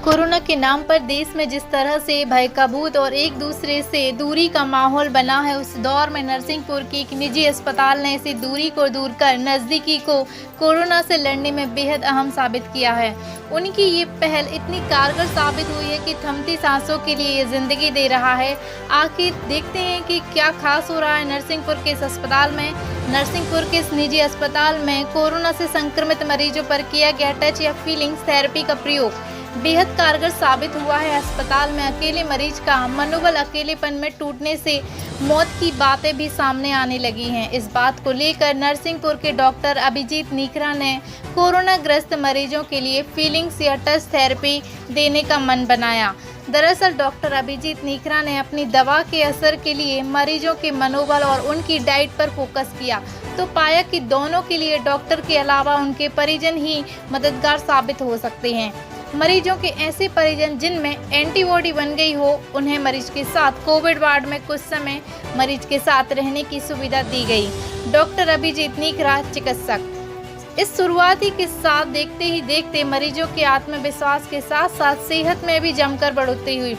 Corona के नाम पर देश में जिस तरह से भयकाबूत और एक दूसरे से दूरी का माहौल बना है, उस दौर में नरसिंहपुर के एक निजी अस्पताल ने इसी दूरी को दूर कर नज़दीकी को कोरोना से लड़ने में बेहद अहम साबित किया है। उनकी ये पहल इतनी कारगर साबित हुई है कि थमती सांसों के लिए ये जिंदगी दे रहा है। आखिर देखते हैं कि क्या खास हो रहा है नरसिंहपुर के इस अस्पताल में। नरसिंहपुर के इस निजी अस्पताल में कोरोना से संक्रमित मरीजों पर किया गया टच या फीलिंग्स थेरेपी का प्रयोग बेहद कारगर साबित हुआ है। अस्पताल में अकेले मरीज का मनोबल अकेलेपन में टूटने से मौत की बातें भी सामने आने लगी हैं। इस बात को लेकर नरसिंहपुर के डॉक्टर अभिजीत नीकरा ने कोरोना ग्रस्त मरीजों के लिए फीलिंग्स या टच थेरेपी देने का मन बनाया। दरअसल डॉक्टर अभिजीत नीकरा ने अपनी दवा के असर के लिए मरीजों के मनोबल और उनकी डाइट पर फोकस किया तो पाया कि दोनों के लिए डॉक्टर के अलावा उनके परिजन ही मददगार साबित हो सकते हैं। मरीजों के ऐसे परिजन जिनमें एंटीबॉडी बन गई हो, उन्हें मरीज के साथ कोविड वार्ड में कुछ समय मरीज के साथ रहने की सुविधा दी गई। डॉक्टर अभिजीत नीकरा चिकित्सक इस शुरुआती के साथ देखते ही देखते मरीजों के आत्मविश्वास के साथ साथ सेहत में भी जमकर बढ़ोतरी हुई।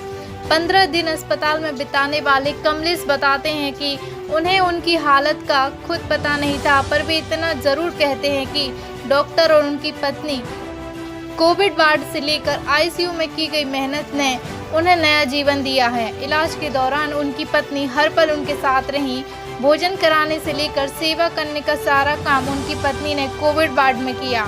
15 दिन अस्पताल में बिताने वाले कमलेश बताते हैं कि उन्हें उनकी हालत का खुद पता नहीं था, पर वे इतना जरूर कहते हैं कि डॉक्टर और उनकी पत्नी कोविड वार्ड से लेकर आईसीयू में की गई मेहनत ने उन्हें नया जीवन दिया है। इलाज के दौरान उनकी पत्नी हर पल उनके साथ रही। भोजन कराने से लेकर सेवा करने का सारा काम उनकी पत्नी ने कोविड वार्ड में किया।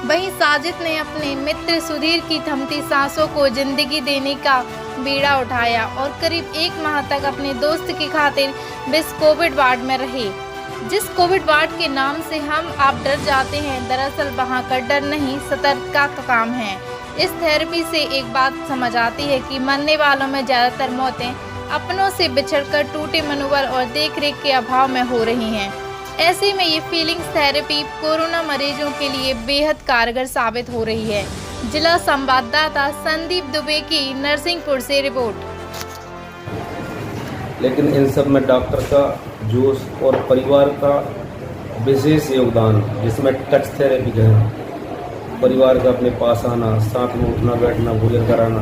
वहीं साजिद ने अपने मित्र सुधीर की थमती सांसों को जिंदगी देने का बीड़ा उठाया और करीब 1 माह तक अपने दोस्त की खातिर बिस कोविड वार्ड में रहे। जिस कोविड वार्ड के नाम से हम आप डर जाते हैं, दरअसल वहां का डर नहीं, सतर्कता का काम है। इस थेरेपी से एक बात समझ आती है कि मरने वालों में ज़्यादातर मौतें अपनों से बिछड़कर टूटे मनोबल और देखरेख के अभाव में हो रही हैं। ऐसे में ये फीलिंग्स थेरेपी कोरोना मरीजों के लिए बेहद कारगर साबित हो रही है। जिला संवाददाता संदीप दुबे की नरसिंहपुर से रिपोर्ट। लेकिन इन सब में डॉक्टर का जोश और परिवार का विशेष योगदान, जिसमें टच थेरेपी का है। परिवार का अपने पास आना, साथ में उठना बैठना, भोजन कराना,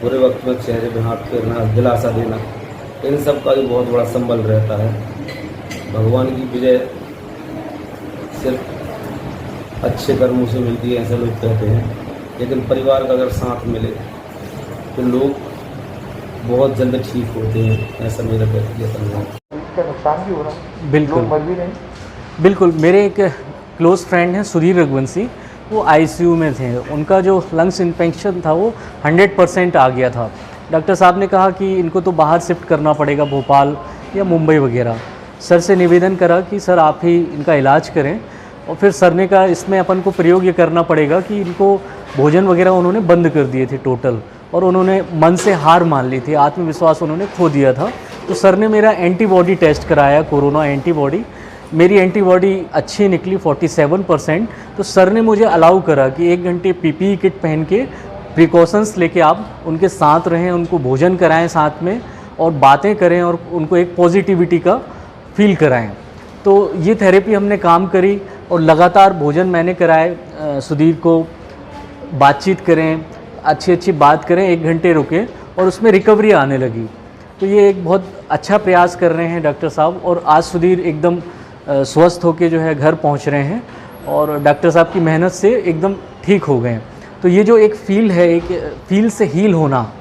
बुरे वक्त में चेहरे पे हाथ फेरना, दिलासा देना, इन सब का भी बहुत बड़ा संबल रहता है। भगवान की विजय सिर्फ अच्छे कर्मों से मिलती है, ऐसा लोग कहते हैं, लेकिन परिवार का अगर साथ मिले तो लोग बहुत जल्द ठीक होते हैं, ऐसा मेरा व्यक्तिगत अनुभव है। इसका नुकसान भी हो रहा है, बिल्कुल मर भी नहीं। बिल्कुल। मेरे एक क्लोज़ फ्रेंड हैं सुधीर रघुवंशी, वो आईसीयू में थे। उनका जो लंग्स इन्फेक्शन था वो 100% आ गया था। डॉक्टर साहब ने कहा कि इनको तो बाहर शिफ्ट करना पड़ेगा, भोपाल या मुंबई वगैरह। सर से निवेदन करा कि सर आप ही इनका इलाज करें, और फिर सर ने कहा इसमें अपन को प्रयोग ये करना पड़ेगा कि इनको भोजन वगैरह उन्होंने बंद कर दिए थे टोटल, और उन्होंने मन से हार मान ली थी, आत्मविश्वास उन्होंने खो दिया था। तो सर ने मेरा एंटीबॉडी टेस्ट कराया, कोरोना एंटीबॉडी। मेरी एंटीबॉडी अच्छी निकली 47%। तो सर ने मुझे अलाउ करा कि 1 घंटे पीपीई किट पहन के प्रिकॉशंस लेके आप उनके साथ रहें, उनको भोजन कराएं साथ में, और बातें करें, और उनको एक पॉजिटिविटी का फील कराएं। तो ये थेरेपी हमने काम करी, और लगातार भोजन मैंने कराए। सुधीर को बातचीत करें, अच्छी बात करें, 1 घंटे रुके, और उसमें रिकवरी आने लगी। तो ये एक बहुत अच्छा प्रयास कर रहे हैं डॉक्टर साहब, और आज सुधीर एकदम स्वस्थ होकर जो है घर पहुंच रहे हैं, और डॉक्टर साहब की मेहनत से एकदम ठीक हो गए। तो ये जो एक फील है, एक फील से हील होना,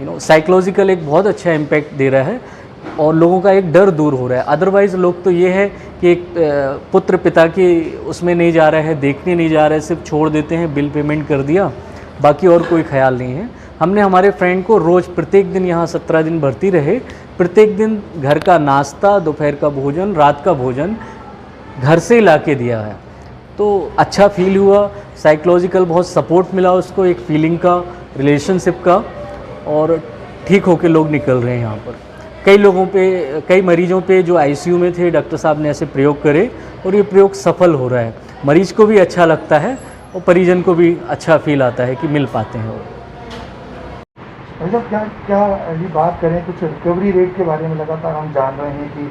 साइकोलॉजिकल एक बहुत अच्छा इम्पैक्ट दे रहा है, और लोगों का एक डर दूर हो रहा है। अदरवाइज़ लोग तो ये है कि एक पुत्र पिता की उसमें नहीं जा रहा है, देखने नहीं जा रहा है, सिर्फ छोड़ देते हैं, बिल पेमेंट कर दिया, बाकी और कोई ख्याल नहीं है। हमने हमारे फ्रेंड को रोज़ प्रत्येक दिन यहाँ 17 दिन भर्ती रहे, प्रत्येक दिन घर का नाश्ता, दोपहर का भोजन, रात का भोजन घर से ला के दिया है। तो अच्छा फील हुआ, साइकोलॉजिकल बहुत सपोर्ट मिला उसको, एक फीलिंग का, रिलेशनशिप का, और ठीक होके लोग निकल रहे हैं यहाँ पर। कई लोगों पे, कई मरीजों पे जो आईसीयू में थे, डॉक्टर साहब ने ऐसे प्रयोग करे, और ये प्रयोग सफल हो रहा है। मरीज को भी अच्छा लगता है, और परिजन को भी अच्छा फील आता है कि मिल पाते हैं वो। मतलब क्या अभी बात करें कुछ रिकवरी रेट के बारे में। लगातार हम जान रहे हैं कि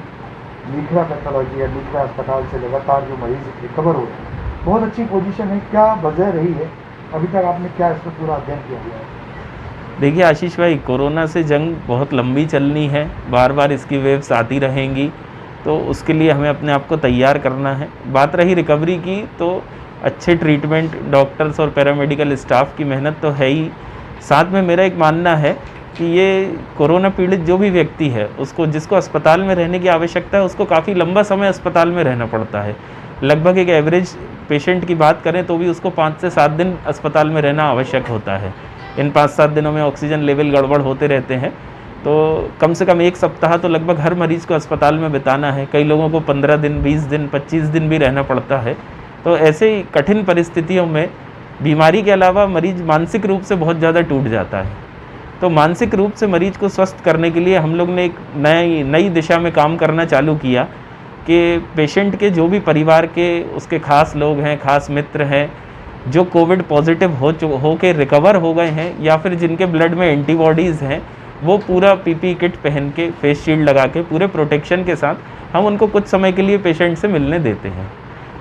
नीकरा पैथोलॉजी या नीकरा अस्पताल से लगातार जो मरीज रिकवर हो रहे हैं, बहुत अच्छी पोजीशन है। क्या वजह रही है अभी तक आपने क्या इस पर पूरा अध्ययन किया हुआ है? देखिए आशीष भाई, कोरोना से जंग बहुत लंबी चलनी है, बार बार इसकी वेव्स आती रहेंगी, तो उसके लिए हमें अपने आप को तैयार करना है। बात रही रिकवरी की, तो अच्छे ट्रीटमेंट, डॉक्टर्स और पैरामेडिकल स्टाफ की मेहनत तो है ही, साथ में मेरा एक मानना है कि ये कोरोना पीड़ित जो भी व्यक्ति है, उसको जिसको अस्पताल में रहने की आवश्यकता है, उसको काफ़ी लंबा समय अस्पताल में रहना पड़ता है। लगभग एक एवरेज पेशेंट की बात करें तो भी उसको 5 से 7 दिन अस्पताल में रहना आवश्यक होता है। इन 5-7 दिनों में ऑक्सीजन लेवल गड़बड़ होते रहते हैं, तो कम से कम 1 सप्ताह तो लगभग हर मरीज़ को अस्पताल में बिताना है। कई लोगों को 15 दिन, 20 दिन, 25 दिन भी रहना पड़ता है। तो ऐसे ही कठिन परिस्थितियों में बीमारी के अलावा मरीज़ मानसिक रूप से बहुत ज़्यादा टूट जाता है। तो मानसिक रूप से मरीज को स्वस्थ करने के लिए हम लोग ने एक नई दिशा में काम करना चालू किया कि पेशेंट के जो भी परिवार के उसके खास लोग हैं, खास मित्र हैं, जो कोविड पॉजिटिव हो के रिकवर हो गए हैं या फिर जिनके ब्लड में एंटीबॉडीज़ हैं, वो पूरा पीपी किट पहन के, फेस शील्ड लगा के, पूरे प्रोटेक्शन के साथ हम उनको कुछ समय के लिए पेशेंट से मिलने देते हैं।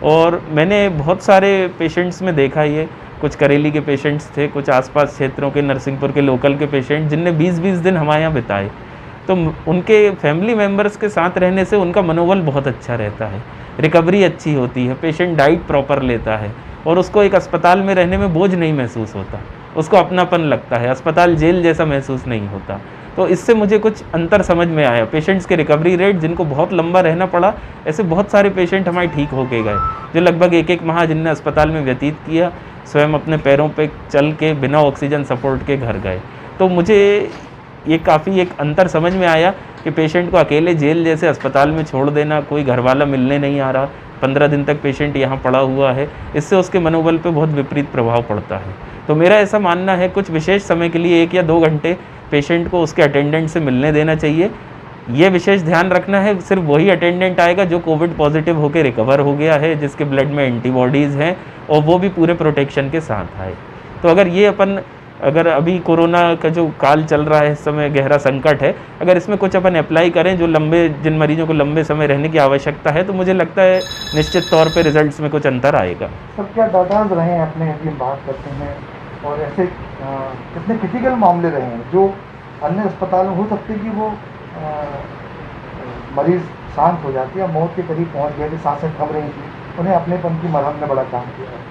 और मैंने बहुत सारे पेशेंट्स में देखा ये, कुछ करेली के पेशेंट्स थे, कुछ आसपास क्षेत्रों के, नरसिंहपुर के लोकल के पेशेंट, जिनने 20-20 दिन हमारे यहाँ बिताए। तो उनके फैमिली मेम्बर्स के साथ रहने से उनका मनोबल बहुत अच्छा रहता है, रिकवरी अच्छी होती है, पेशेंट डाइट प्रॉपर लेता है और उसको एक अस्पताल में रहने में बोझ नहीं महसूस होता, उसको अपनापन लगता है, अस्पताल जेल जैसा महसूस नहीं होता। तो इससे मुझे कुछ अंतर समझ में आया। पेशेंट्स के रिकवरी रेट, जिनको बहुत लंबा रहना पड़ा, ऐसे बहुत सारे पेशेंट हमारे ठीक होके गए, जो लगभग 1-1 माह जिनने अस्पताल में व्यतीत किया, स्वयं अपने पैरों पे चल के बिना ऑक्सीजन सपोर्ट के घर गए। तो मुझे ये काफ़ी एक अंतर समझ में आया कि पेशेंट को अकेले जेल जैसे अस्पताल में छोड़ देना, कोई घरवाला मिलने नहीं आ रहा, 15 दिन तक पेशेंट यहाँ पड़ा हुआ है, इससे उसके मनोबल पे बहुत विपरीत प्रभाव पड़ता है। तो मेरा ऐसा मानना है, कुछ विशेष समय के लिए 1 या 2 घंटे पेशेंट को उसके अटेंडेंट से मिलने देना चाहिए। ये विशेष ध्यान रखना है, सिर्फ वही अटेंडेंट आएगा जो कोविड पॉजिटिव होकर रिकवर हो गया है, जिसके ब्लड में एंटीबॉडीज़ हैं, और वो भी पूरे प्रोटेक्शन के साथ आए। तो अगर अभी कोरोना का जो काल चल रहा है, इस समय गहरा संकट है, अगर इसमें कुछ अपन अप्लाई करें जिन मरीजों को लंबे समय रहने की आवश्यकता है, तो मुझे लगता है निश्चित तौर पे रिजल्ट्स में कुछ अंतर आएगा। सर, क्या डाटाज रहे हैं अपने, यदि हम बात करते हैं, और ऐसे कितने क्रिटिकल मामले रहे हैं जो अन्य अस्पताल में हो सकते कि वो मरीज शांत हो जाती है, मौत के करीब पहुंच गए थे, सांसें थम रही थी, उन्हें अपनेपन की मरहम में बड़ा काम किया है?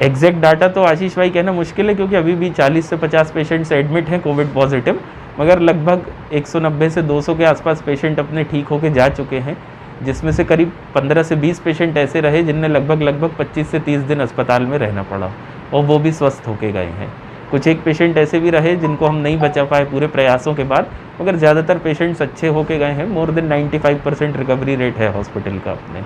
एग्जैक्ट डाटा तो आशीष भाई कहना मुश्किल है, क्योंकि अभी भी 40 से 50 पेशेंट्स एडमिट हैं कोविड पॉजिटिव, मगर लगभग 190 से 200 के आसपास पेशेंट अपने ठीक होके जा चुके हैं, जिसमें से करीब 15 से 20 पेशेंट ऐसे रहे जिनने लगभग 25 से 30 दिन अस्पताल में रहना पड़ा, और वो भी स्वस्थ होके गए हैं। कुछ एक पेशेंट ऐसे भी रहे जिनको हम नहीं बचा पाए पूरे प्रयासों के बाद, मगर ज़्यादातर पेशेंट्स अच्छे होके गए हैं। मोर देन 95% रिकवरी रेट है हॉस्पिटल का अपने।